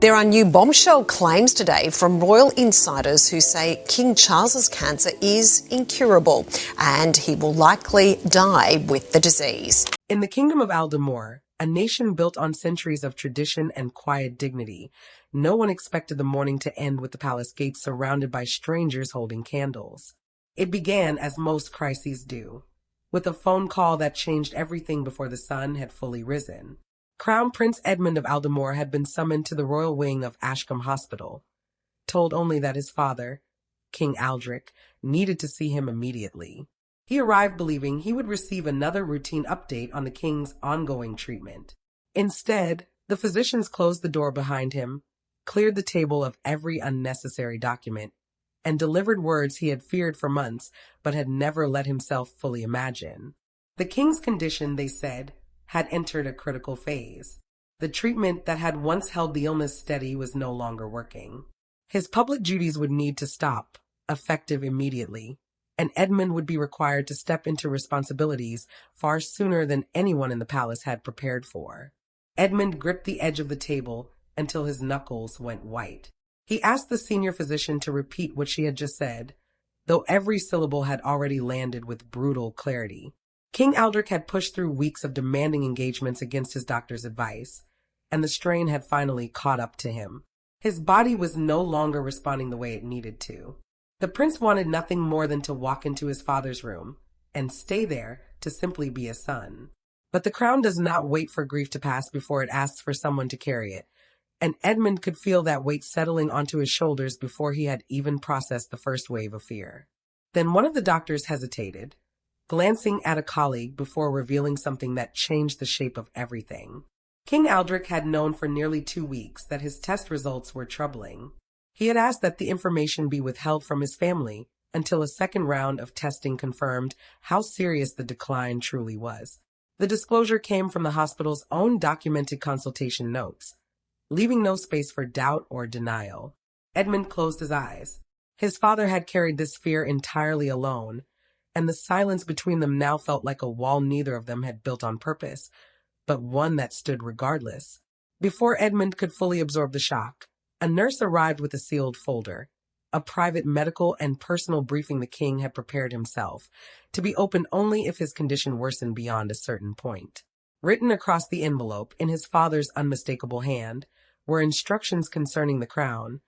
There are new bombshell claims today from royal insiders who say King Charles's cancer is incurable and he will likely die with the disease. In the Kingdom of Aldemor, a nation built on centuries of tradition and quiet dignity, no one expected the morning to end with the palace gates surrounded by strangers holding candles. It began as most crises do, with a phone call that changed everything before the sun had fully risen. Crown Prince Edmund of Aldemor had been summoned to the royal wing of Ashcombe Hospital, told only that his father, King Aldric, needed to see him immediately. He arrived believing he would receive another routine update on the king's ongoing treatment. Instead, the physicians closed the door behind him, cleared the table of every unnecessary document, and delivered words he had feared for months but had never let himself fully imagine. The king's condition, they said, had entered a critical phase. The treatment that had once held the illness steady was no longer working. His public duties would need to stop, effective immediately, and Edmund would be required to step into responsibilities far sooner than anyone in the palace had prepared for. Edmund gripped the edge of the table until his knuckles went white. He asked the senior physician to repeat what she had just said, though every syllable had already landed with brutal clarity. King Aldric had pushed through weeks of demanding engagements against his doctor's advice, and the strain had finally caught up to him. His body was no longer responding the way it needed to. The prince wanted nothing more than to walk into his father's room and stay there to simply be a son. But the crown does not wait for grief to pass before it asks for someone to carry it, and Edmund could feel that weight settling onto his shoulders before he had even processed the first wave of fear. Then one of the doctors hesitated, glancing at a colleague before revealing something that changed the shape of everything. King Aldric had known for nearly 2 weeks that his test results were troubling. He had asked that the information be withheld from his family until a second round of testing confirmed how serious the decline truly was. The disclosure came from the hospital's own documented consultation notes, leaving no space for doubt or denial. Edmund closed his eyes. His father had carried this fear entirely alone, and the silence between them now felt like a wall neither of them had built on purpose, but one that stood regardless. Before Edmund could fully absorb the shock, a nurse arrived with a sealed folder, a private medical and personal briefing the king had prepared himself, to be opened only if his condition worsened beyond a certain point. Written across the envelope in his father's unmistakable hand were instructions concerning the crown,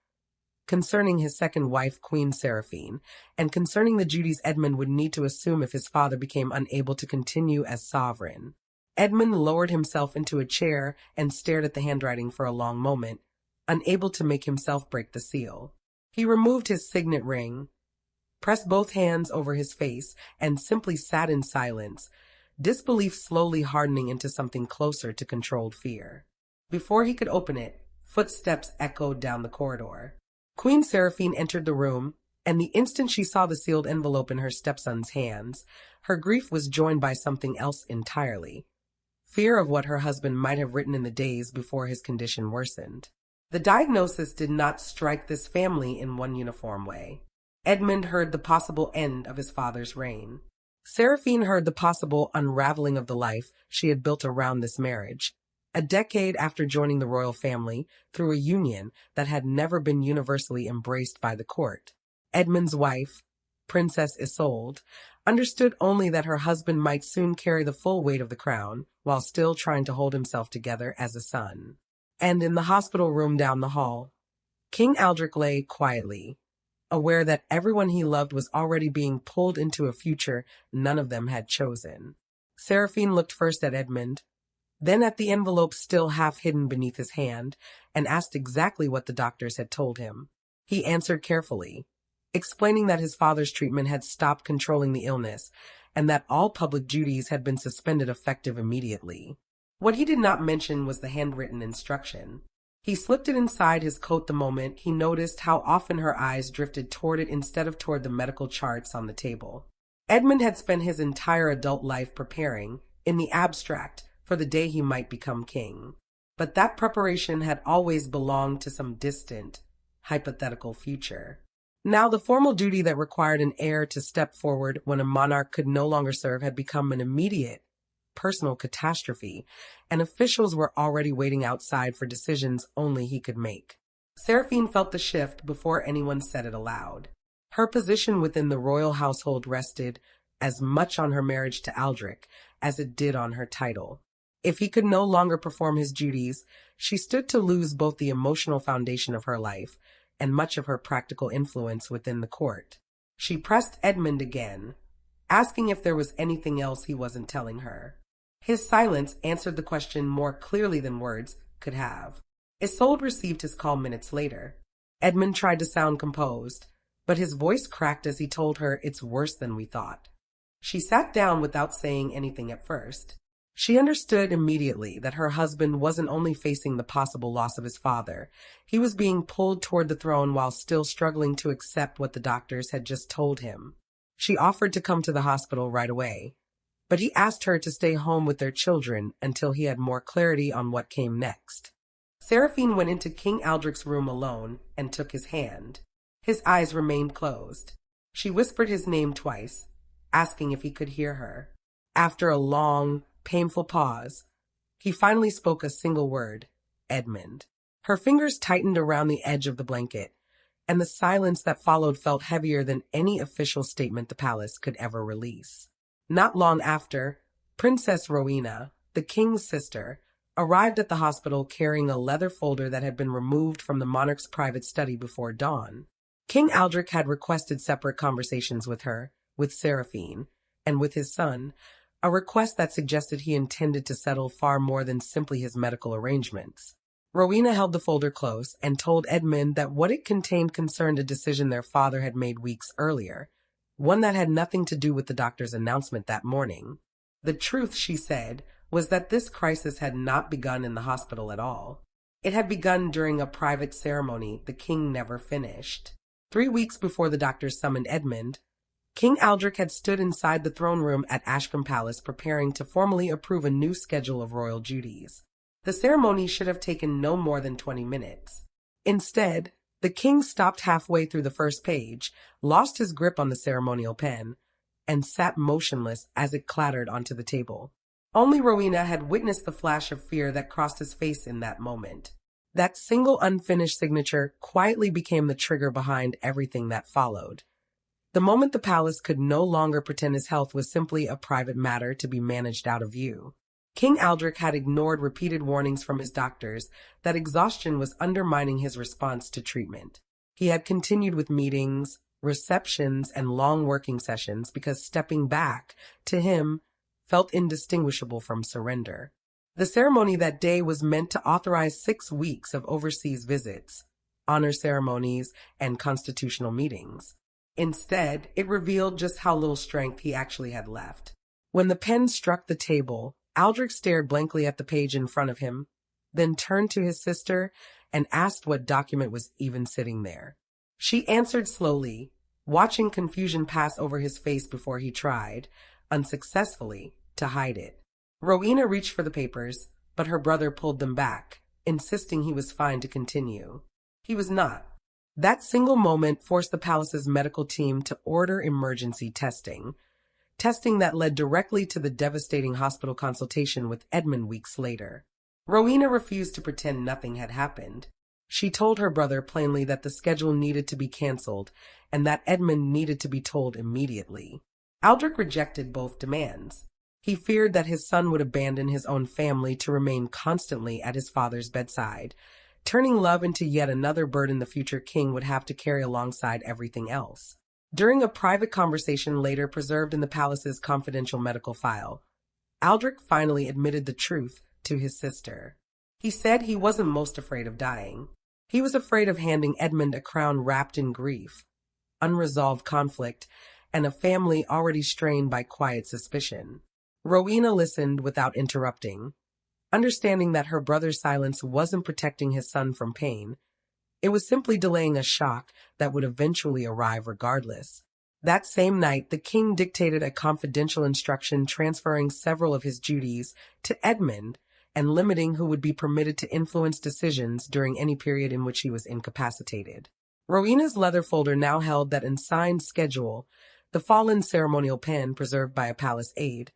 concerning his second wife, Queen Seraphine, and concerning the duties Edmund would need to assume if his father became unable to continue as sovereign. Edmund lowered himself into a chair and stared at the handwriting for a long moment, unable to make himself break the seal. He removed his signet ring, pressed both hands over his face, and simply sat in silence, disbelief slowly hardening into something closer to controlled fear. Before he could open it, footsteps echoed down the corridor. Queen Seraphine entered the room, and the instant she saw the sealed envelope in her stepson's hands, her grief was joined by something else entirely. Fear of what her husband might have written in the days before his condition worsened. The diagnosis did not strike this family in one uniform way. Edmund heard the possible end of his father's reign. Seraphine heard the possible unraveling of the life she had built around this marriage. A decade after joining the royal family through a union that had never been universally embraced by the court, Edmund's wife, Princess Isolde, understood only that her husband might soon carry the full weight of the crown while still trying to hold himself together as a son. And in the hospital room down the hall, King Aldric lay quietly, aware that everyone he loved was already being pulled into a future none of them had chosen. Seraphine looked first at Edmund, then at the envelope still half hidden beneath his hand, and asked exactly what the doctors had told him. He answered carefully, explaining that his father's treatment had stopped controlling the illness, and that all public duties had been suspended effective immediately. What he did not mention was the handwritten instruction. He slipped it inside his coat the moment he noticed how often her eyes drifted toward it instead of toward the medical charts on the table. Edmund had spent his entire adult life preparing, in the abstract, for the day he might become king. But that preparation had always belonged to some distant, hypothetical future. Now the formal duty that required an heir to step forward when a monarch could no longer serve had become an immediate, personal catastrophe, and officials were already waiting outside for decisions only he could make. Seraphine felt the shift before anyone said it aloud. Her position within the royal household rested as much on her marriage to Aldrich as it did on her title. If he could no longer perform his duties, she stood to lose both the emotional foundation of her life and much of her practical influence within the court. She pressed Edmund again, asking if there was anything else he wasn't telling her. His silence answered the question more clearly than words could have. Isolde received his call minutes later. Edmund tried to sound composed, but his voice cracked as he told her it's worse than we thought. She sat down without saying anything at first. She understood immediately that her husband wasn't only facing the possible loss of his father, he was being pulled toward the throne while still struggling to accept what the doctors had just told him. She offered to come to the hospital right away, but he asked her to stay home with their children until he had more clarity on what came next. Seraphine went into King Aldrich's room alone and took his hand. His eyes remained closed. She whispered his name twice, asking if he could hear her. After a long, painful pause, he finally spoke a single word, Edmund. Her fingers tightened around the edge of the blanket, and the silence that followed felt heavier than any official statement the palace could ever release. Not long after, Princess Rowena, the king's sister, arrived at the hospital carrying a leather folder that had been removed from the monarch's private study before dawn. King Aldrich had requested separate conversations with her, with Seraphine, and with his son, a request that suggested he intended to settle far more than simply his medical arrangements. Rowena held the folder close and told Edmund that what it contained concerned a decision their father had made weeks earlier, one that had nothing to do with the doctor's announcement that morning. The truth, she said, was that this crisis had not begun in the hospital at all. It had begun during a private ceremony the king never finished. 3 weeks before the doctors summoned Edmund, King Aldrich had stood inside the throne room at Ashcombe Palace preparing to formally approve a new schedule of royal duties. The ceremony should have taken no more than 20 minutes. Instead, the king stopped halfway through the first page, lost his grip on the ceremonial pen, and sat motionless as it clattered onto the table. Only Rowena had witnessed the flash of fear that crossed his face in that moment. That single unfinished signature quietly became the trigger behind everything that followed. The moment the palace could no longer pretend his health was simply a private matter to be managed out of view. King Aldrich had ignored repeated warnings from his doctors that exhaustion was undermining his response to treatment. He had continued with meetings, receptions, and long working sessions because stepping back, to him, felt indistinguishable from surrender. The ceremony that day was meant to authorize 6 weeks of overseas visits, honor ceremonies, and constitutional meetings. Instead, it revealed just how little strength he actually had left. When the pen struck the table, Aldrich stared blankly at the page in front of him, then turned to his sister and asked what document was even sitting there. She answered slowly, watching confusion pass over his face before he tried, unsuccessfully, to hide it. Rowena reached for the papers, but her brother pulled them back, insisting he was fine to continue. He was not. That single moment forced the palace's medical team to order emergency testing that led directly to the devastating hospital consultation with Edmund weeks later. Rowena refused to pretend nothing had happened. She told her brother plainly that the schedule needed to be cancelled and that Edmund needed to be told immediately. Aldrich rejected both demands. He feared that his son would abandon his own family to remain constantly at his father's bedside, turning love into yet another burden the future king would have to carry alongside everything else. During a private conversation later preserved in the palace's confidential medical file, Aldrich finally admitted the truth to his sister. He said he wasn't most afraid of dying. He was afraid of handing Edmund a crown wrapped in grief, unresolved conflict, and a family already strained by quiet suspicion. Rowena listened without interrupting, understanding that her brother's silence wasn't protecting his son from pain. It was simply delaying a shock that would eventually arrive regardless. That same night, the king dictated a confidential instruction transferring several of his duties to Edmund and limiting who would be permitted to influence decisions during any period in which he was incapacitated. Rowena's leather folder now held that unsigned schedule, the fallen ceremonial pen preserved by a palace aide,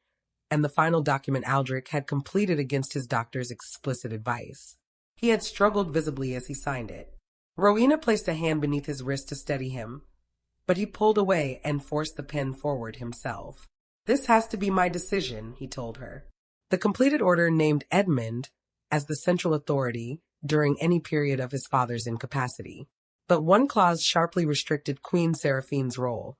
and the final document Aldrich had completed against his doctor's explicit advice. He had struggled visibly as he signed it. Rowena placed a hand beneath his wrist to steady him, but he pulled away and forced the pen forward himself. "This has to be my decision," he told her. The completed order named Edmund as the central authority during any period of his father's incapacity. But one clause sharply restricted Queen Seraphine's role,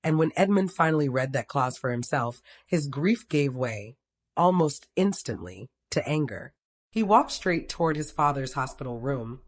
and when Edmund finally read that clause for himself, his grief gave way, almost instantly, to anger. He walked straight toward his father's hospital room,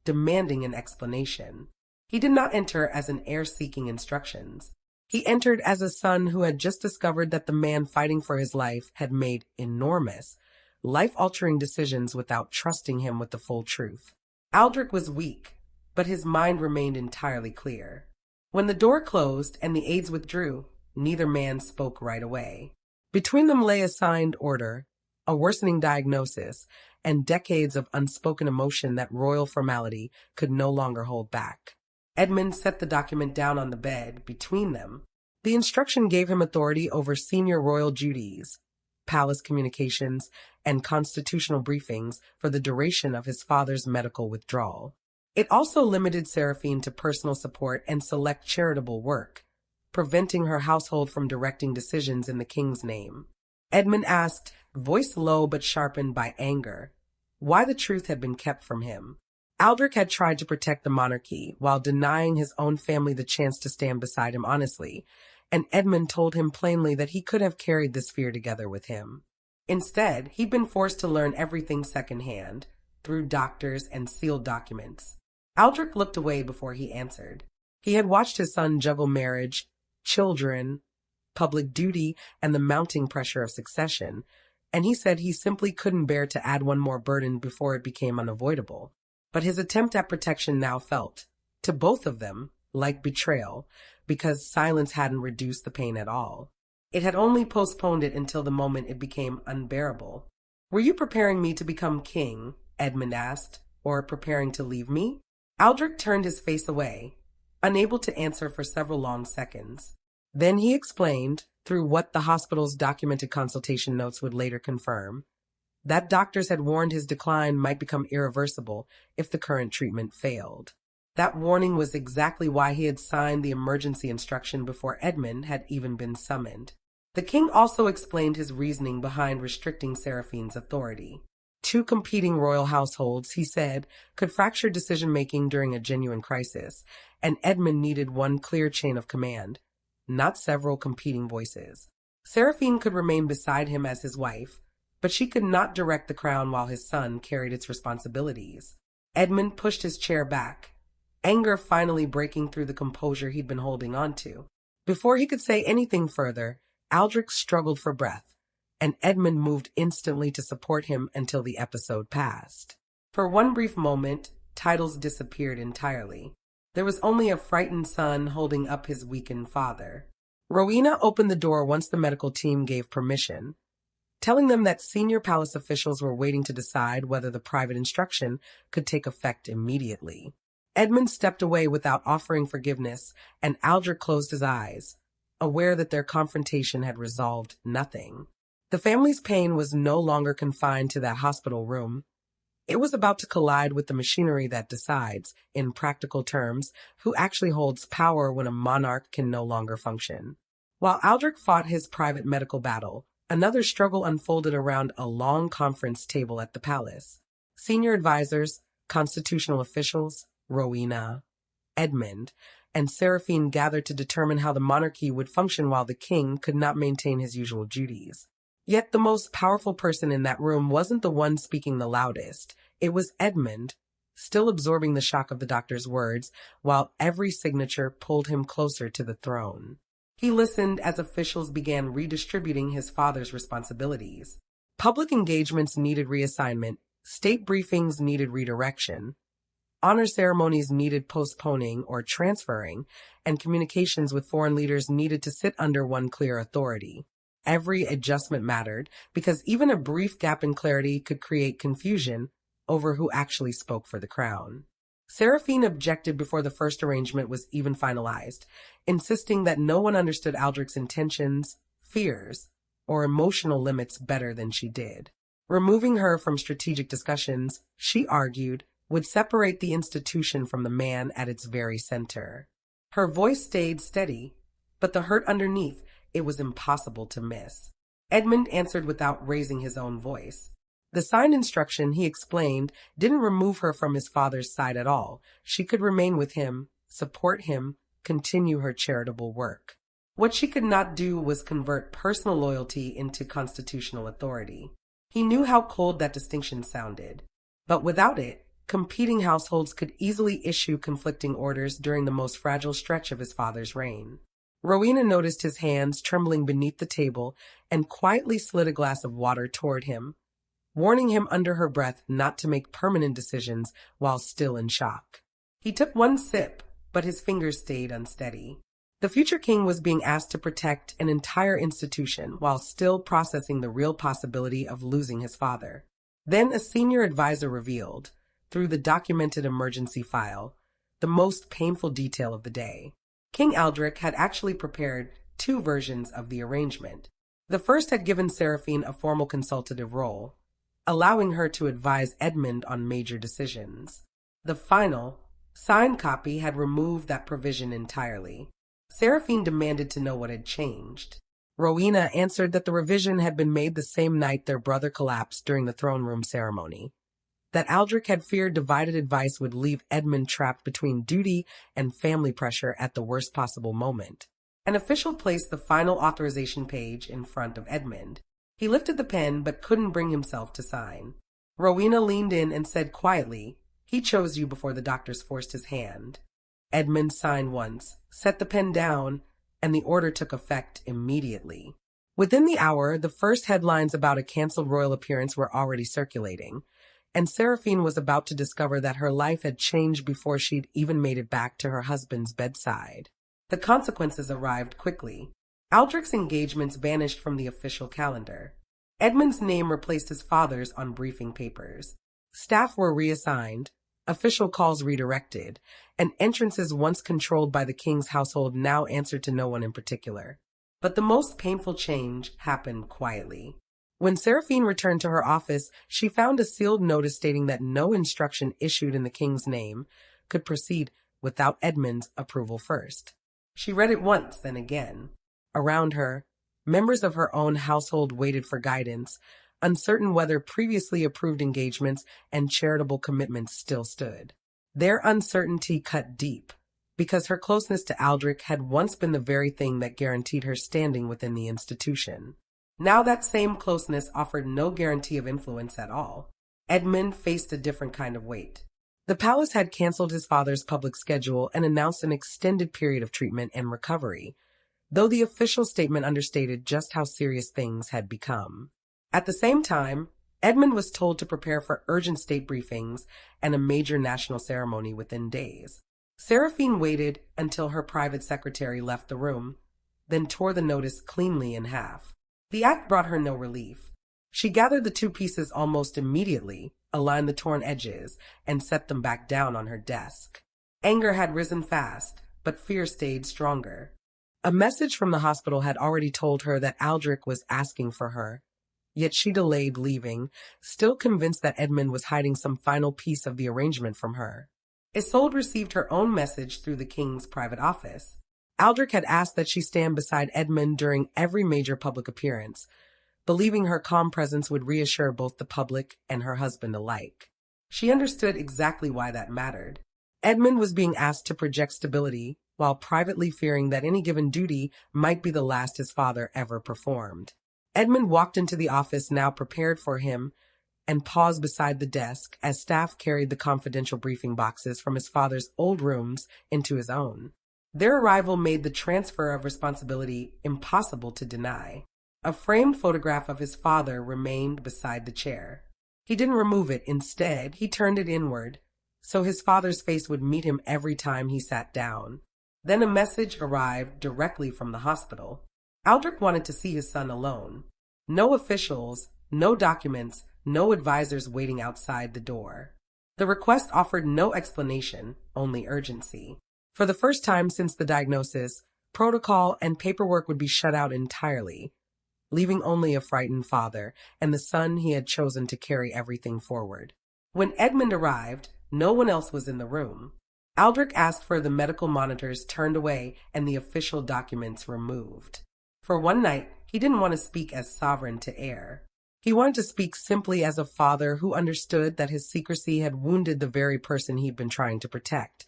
demanding an explanation. He did not enter as an heir seeking instructions. He entered as a son who had just discovered that the man fighting for his life had made enormous, life-altering decisions without trusting him with the full truth. Aldrich was weak, but his mind remained entirely clear. When the door closed and the aides withdrew, neither man spoke right away. Between them lay a signed order, a worsening diagnosis, and decades of unspoken emotion that royal formality could no longer hold back. Edmund set the document down on the bed between them. The instruction gave him authority over senior royal duties, palace communications, and constitutional briefings for the duration of his father's medical withdrawal. It also limited Seraphine to personal support and select charitable work, preventing her household from directing decisions in the king's name. Edmund asked, voice low but sharpened by anger, why the truth had been kept from him. Aldrich had tried to protect the monarchy while denying his own family the chance to stand beside him honestly, and Edmund told him plainly that he could have carried this fear together with him. Instead, he'd been forced to learn everything secondhand, through doctors and sealed documents. Aldrich looked away before he answered. He had watched his son juggle marriage, children, public duty, and the mounting pressure of succession, and he said he simply couldn't bear to add one more burden before it became unavoidable. But his attempt at protection now felt, to both of them, like betrayal, because silence hadn't reduced the pain at all. It had only postponed it until the moment it became unbearable. "Were you preparing me to become king?" Edmund asked, "or preparing to leave me?" Aldrich turned his face away, unable to answer for several long seconds. Then he explained, through what the hospital's documented consultation notes would later confirm, that doctors had warned his decline might become irreversible if the current treatment failed. That warning was exactly why he had signed the emergency instruction before Edmund had even been summoned. The king also explained his reasoning behind restricting Seraphine's authority. Two competing royal households, he said, could fracture decision-making during a genuine crisis, and Edmund needed one clear chain of command, not several competing voices. Seraphine could remain beside him as his wife, but she could not direct the crown while his son carried its responsibilities. Edmund pushed his chair back, anger finally breaking through the composure he'd been holding on to. Before he could say anything further, Aldrich struggled for breath, and Edmund moved instantly to support him until the episode passed. For one brief moment, titles disappeared entirely. There was only a frightened son holding up his weakened father. Rowena opened the door once the medical team gave permission, telling them that senior palace officials were waiting to decide whether the private instruction could take effect immediately. Edmund stepped away without offering forgiveness, and Aldrich closed his eyes, aware that their confrontation had resolved nothing. The family's pain was no longer confined to that hospital room. It was about to collide with the machinery that decides, in practical terms, who actually holds power when a monarch can no longer function. While Aldrich fought his private medical battle, another struggle unfolded around a long conference table at the palace. Senior advisors, constitutional officials, Rowena, Edmund, and Seraphine gathered to determine how the monarchy would function while the king could not maintain his usual duties. Yet the most powerful person in that room wasn't the one speaking the loudest. It was Edmund, still absorbing the shock of the doctor's words, while every signature pulled him closer to the throne. He listened as officials began redistributing his father's responsibilities. Public engagements needed reassignment, state briefings needed redirection, honor ceremonies needed postponing or transferring, and communications with foreign leaders needed to sit under one clear authority. Every adjustment mattered, because even a brief gap in clarity could create confusion over who actually spoke for the crown. Seraphine objected before the first arrangement was even finalized, insisting that no one understood Aldrich's intentions, fears, or emotional limits better than she did. Removing her from strategic discussions, she argued, would separate the institution from the man at its very center. Her voice stayed steady, but the hurt underneath, it was impossible to miss. Edmund answered without raising his own voice. The signed instruction, he explained, didn't remove her from his father's side at all. She could remain with him, support him, continue her charitable work. What she could not do was convert personal loyalty into constitutional authority. He knew how cold that distinction sounded. But without it, competing households could easily issue conflicting orders during the most fragile stretch of his father's reign. Rowena noticed his hands trembling beneath the table and quietly slid a glass of water toward him, warning him under her breath not to make permanent decisions while still in shock. He took one sip, but his fingers stayed unsteady. The future king was being asked to protect an entire institution while still processing the real possibility of losing his father. Then a senior advisor revealed, through the documented emergency file, the most painful detail of the day. King Aldric had actually prepared two versions of the arrangement. The first had given Seraphine a formal consultative role, allowing her to advise Edmund on major decisions. The final, signed copy had removed that provision entirely. Seraphine demanded to know what had changed. Rowena answered that the revision had been made the same night their brother collapsed during the throne room ceremony. That Aldric had feared divided advice would leave Edmund trapped between duty and family pressure at the worst possible moment. An official placed the final authorization page in front of Edmund. He lifted the pen but couldn't bring himself to sign. Rowena leaned in and said quietly, "He chose you before the doctors forced his hand." Edmund signed once, set the pen down, and the order took effect immediately. Within the hour, the first headlines about a canceled royal appearance were already circulating, and Seraphine was about to discover that her life had changed before she'd even made it back to her husband's bedside. The consequences arrived quickly. Aldric's engagements vanished from the official calendar. Edmund's name replaced his father's on briefing papers. Staff were reassigned, official calls redirected, and entrances once controlled by the king's household now answered to no one in particular. But the most painful change happened quietly. When Seraphine returned to her office, she found a sealed notice stating that no instruction issued in the king's name could proceed without Edmund's approval first. She read it once, then again. Around her, members of her own household waited for guidance, uncertain whether previously approved engagements and charitable commitments still stood. Their uncertainty cut deep, because her closeness to Aldric had once been the very thing that guaranteed her standing within the institution. Now that same closeness offered no guarantee of influence at all. Edmund faced a different kind of weight. The palace had canceled his father's public schedule and announced an extended period of treatment and recovery, though the official statement understated just how serious things had become. At the same time, Edmund was told to prepare for urgent state briefings and a major national ceremony within days. Seraphine waited until her private secretary left the room, then tore the notice cleanly in half. The act brought her no relief. She gathered the two pieces almost immediately, aligned the torn edges, and set them back down on her desk. Anger had risen fast, but fear stayed stronger. A message from the hospital had already told her that Aldric was asking for her, yet she delayed leaving, still convinced that Edmund was hiding some final piece of the arrangement from her. Isolde received her own message through the king's private office. Aldric had asked that she stand beside Edmund during every major public appearance, believing her calm presence would reassure both the public and her husband alike. She understood exactly why that mattered. Edmund was being asked to project stability, while privately fearing that any given duty might be the last his father ever performed. Edmund walked into the office now prepared for him and paused beside the desk as staff carried the confidential briefing boxes from his father's old rooms into his own. Their arrival made the transfer of responsibility impossible to deny. A framed photograph of his father remained beside the chair. He didn't remove it. Instead, he turned it inward, so his father's face would meet him every time he sat down. Then a message arrived directly from the hospital. Aldric wanted to see his son alone. No officials, no documents, no advisors waiting outside the door. The request offered no explanation, only urgency. For the first time since the diagnosis, protocol and paperwork would be shut out entirely. leaving only a frightened father and the son he had chosen to carry everything forward. When Edmund arrived, no one else was in the room. Aldrich asked for the medical monitors turned away and the official documents removed. For one night, he didn't want to speak as sovereign to heir. He wanted to speak simply as a father who understood that his secrecy had wounded the very person he'd been trying to protect,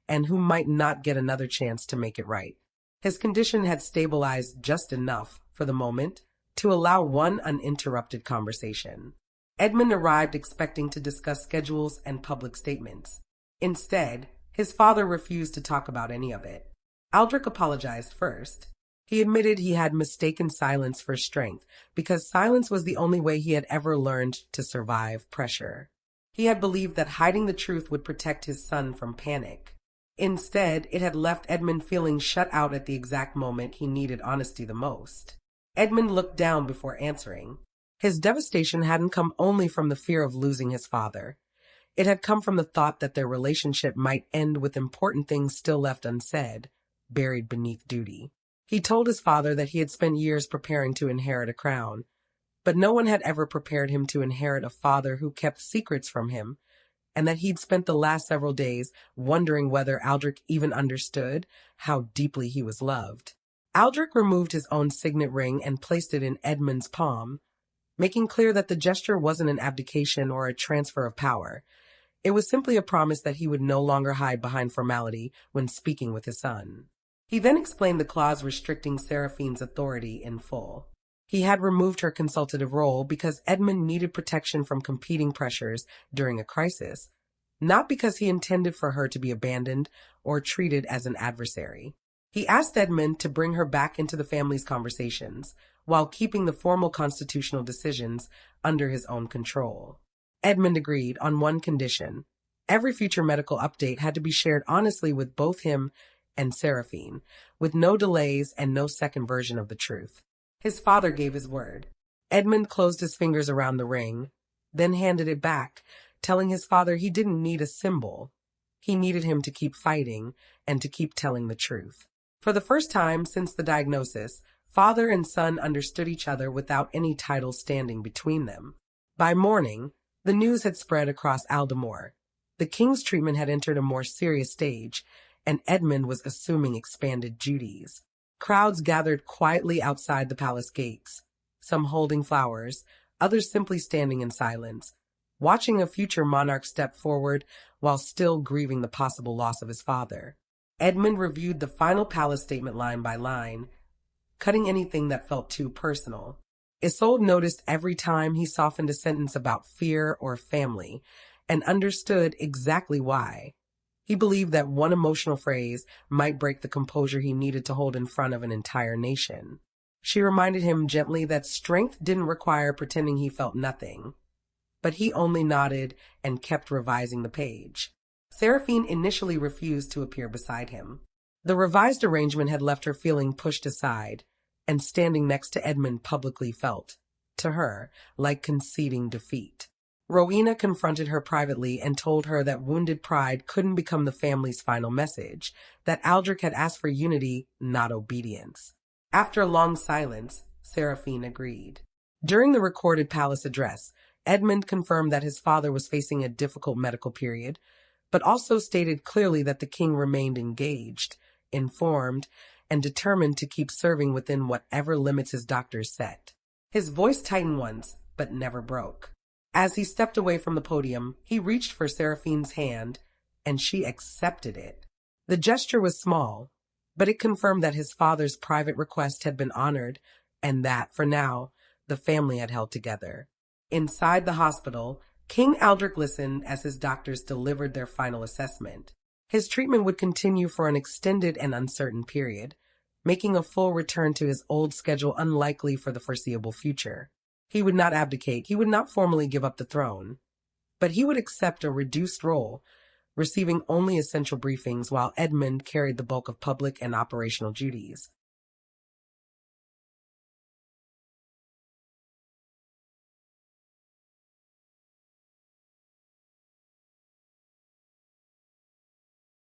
and who might not get another chance to make it right. His condition had stabilized just enough, for the moment, to allow one uninterrupted conversation. Edmund arrived expecting to discuss schedules and public statements. Instead, his father refused to talk about any of it. Aldrich apologized first. He admitted he had mistaken silence for strength because silence was the only way he had ever learned to survive pressure. He had believed that hiding the truth would protect his son from panic. Instead, it had left Edmund feeling shut out at the exact moment he needed honesty the most. Edmund looked down before answering. His devastation hadn't come only from the fear of losing his father. It had come from the thought that their relationship might end with important things still left unsaid, buried beneath duty. He told his father that he had spent years preparing to inherit a crown, but no one had ever prepared him to inherit a father who kept secrets from him, and that he'd spent the last several days wondering whether Aldrich even understood how deeply he was loved. Aldrich removed his own signet ring and placed it in Edmund's palm, making clear that the gesture wasn't an abdication or a transfer of power. It was simply a promise that he would no longer hide behind formality when speaking with his son. He then explained the clause restricting Seraphine's authority in full. He had removed her consultative role because Edmund needed protection from competing pressures during a crisis, not because he intended for her to be abandoned or treated as an adversary. He asked Edmund to bring her back into the family's conversations, while keeping the formal constitutional decisions under his own control. Edmund agreed on one condition. Every future medical update had to be shared honestly with both him and Seraphine, with no delays and no second version of the truth. His father gave his word. Edmund closed his fingers around the ring, then handed it back, telling his father he didn't need a symbol. He needed him to keep fighting and to keep telling the truth. For the first time since the diagnosis, father and son understood each other without any title standing between them. By morning, the news had spread across Aldemore. The king's treatment had entered a more serious stage, and Edmund was assuming expanded duties. Crowds gathered quietly outside the palace gates, some holding flowers, others simply standing in silence, watching a future monarch step forward while still grieving the possible loss of his father. Edmund reviewed the final palace statement line by line, cutting anything that felt too personal. Isolde noticed every time he softened a sentence about fear or family, and understood exactly why. He believed that one emotional phrase might break the composure he needed to hold in front of an entire nation. She reminded him gently that strength didn't require pretending he felt nothing, but he only nodded and kept revising the page. Seraphine initially refused to appear beside him. The revised arrangement had left her feeling pushed aside, and standing next to Edmund publicly felt, to her, like conceding defeat. Rowena confronted her privately and told her that wounded pride couldn't become the family's final message, that Aldrich had asked for unity, not obedience. After a long silence, Seraphine agreed. During the recorded palace address, Edmund confirmed that his father was facing a difficult medical period, but also stated clearly that the king remained engaged, informed, and determined to keep serving within whatever limits his doctors set. His voice tightened once, but never broke. As he stepped away from the podium, he reached for Seraphine's hand, and she accepted it. The gesture was small, but it confirmed that his father's private request had been honored, and that, for now, the family had held together. Inside the hospital, King Aldrich listened as his doctors delivered their final assessment. His treatment would continue for an extended and uncertain period, making a full return to his old schedule unlikely for the foreseeable future. He would not abdicate, he would not formally give up the throne, but he would accept a reduced role, receiving only essential briefings while Edmund carried the bulk of public and operational duties.